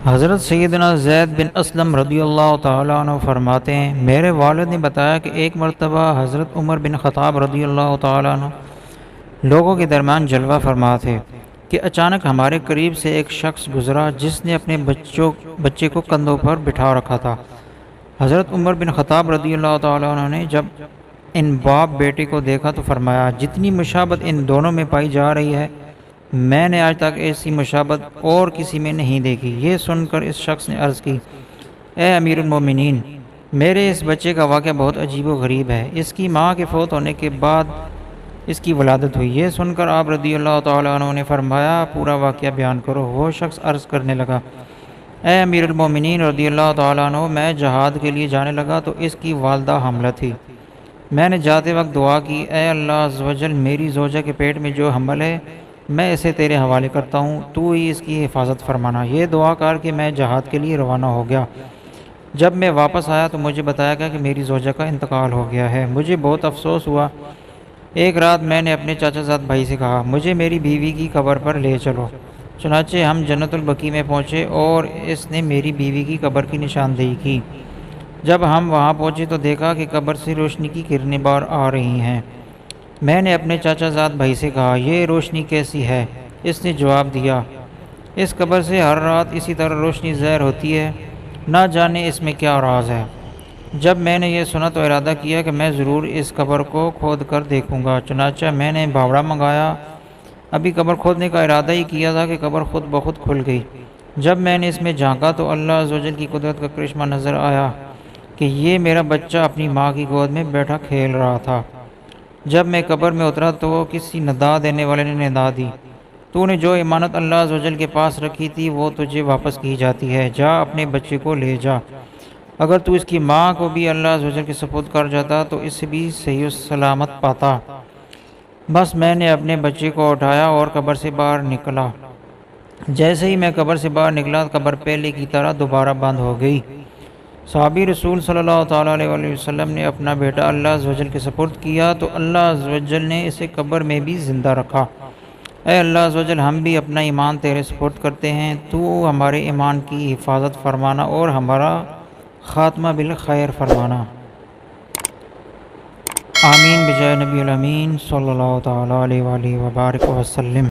حضرت سیدنا زید بن اسلم رضی اللہ تعالیٰ عنہ فرماتے ہیں، میرے والد نے بتایا کہ ایک مرتبہ حضرت عمر بن خطاب رضی اللہ تعالیٰ عنہ لوگوں کے درمیان جلوہ فرما تھے کہ اچانک ہمارے قریب سے ایک شخص گزرا جس نے اپنے بچے کو کندھوں پر بٹھا رکھا تھا۔ حضرت عمر بن خطاب رضی اللہ تعالیٰ عنہ نے جب ان باپ بیٹے کو دیکھا تو فرمایا، جتنی مشابہت ان دونوں میں پائی جا رہی ہے، میں نے آج تک ایسی مشابہت اور کسی میں نہیں دیکھی۔ یہ سن کر اس شخص نے عرض کی، اے امیر المومنین، میرے اس بچے کا واقعہ بہت عجیب و غریب ہے۔ اس کی ماں کے فوت ہونے کے بعد اس کی ولادت ہوئی۔ یہ سن کر آپ رضی اللہ تعالیٰ عنہ نے فرمایا، پورا واقعہ بیان کرو۔ وہ شخص عرض کرنے لگا، اے امیر المومنین رضی اللہ تعالیٰ عنہ، میں جہاد کے لیے جانے لگا تو اس کی والدہ حاملہ تھی۔ میں نے جاتے وقت دعا کی، اے اللہ عز و جل، میری زوجہ کے پیٹ میں جو حمل ہے میں اسے تیرے حوالے کرتا ہوں، تو ہی اس کی حفاظت فرمانا۔ یہ دعا کر کے میں جہاد کے لیے روانہ ہو گیا۔ جب میں واپس آیا تو مجھے بتایا گیا کہ میری زوجہ کا انتقال ہو گیا ہے۔ مجھے بہت افسوس ہوا۔ ایک رات میں نے اپنے چاچا زاد بھائی سے کہا، مجھے میری بیوی کی قبر پر لے چلو۔ چنانچہ ہم جنت البقیع میں پہنچے اور اس نے میری بیوی کی قبر کی نشاندہی کی۔ جب ہم وہاں پہنچے تو دیکھا کہ قبر سے روشنی کی کرنیں باہر آ رہی ہیں۔ میں نے اپنے چاچا زاد بھائی سے کہا، یہ روشنی کیسی ہے؟ اس نے جواب دیا، اس قبر سے ہر رات اسی طرح روشنی ظاہر ہوتی ہے، نہ جانے اس میں کیا راز ہے۔ جب میں نے یہ سنا تو ارادہ کیا کہ میں ضرور اس قبر کو کھود کر دیکھوں گا۔ چنانچہ میں نے بھاوڑا منگایا۔ ابھی قبر کھودنے کا ارادہ ہی کیا تھا کہ قبر خود بخود کھل گئی۔ جب میں نے اس میں جھانکا تو اللہ عز و جل کی قدرت کا کرشمہ نظر آیا کہ یہ میرا بچہ اپنی ماں کی گود میں بیٹھا کھیل رہا تھا۔ جب میں قبر میں اترا تو کسی ندا دینے والے نے ندا دی، تو نے جو امانت اللہ عز و جل کے پاس رکھی تھی وہ تجھے واپس کی جاتی ہے، جا اپنے بچے کو لے جا۔ اگر تو اس کی ماں کو بھی اللہ عز و جل کے سپرد کر جاتا تو اسے بھی صحیح و سلامت پاتا۔ بس میں نے اپنے بچے کو اٹھایا اور قبر سے باہر نکلا۔ جیسے ہی میں قبر سے باہر نکلا، قبر پہلے کی طرح دوبارہ بند ہو گئی۔ صحابی رسول صلی اللہ تعالیٰ علیہ وسلم نے اپنا بیٹا اللہ عز و جل کے سپرد کیا تو اللہ عز و جل نے اسے قبر میں بھی زندہ رکھا۔ اے اللہ عز و جل، ہم بھی اپنا ایمان تیرے سپرد کرتے ہیں، تو ہمارے ایمان کی حفاظت فرمانا اور ہمارا خاتمہ بالخیر فرمانا۔ آمین بجائے نبی الامین صلی اللہ تعالیٰ علیہ وآلہ وبارک وسلم۔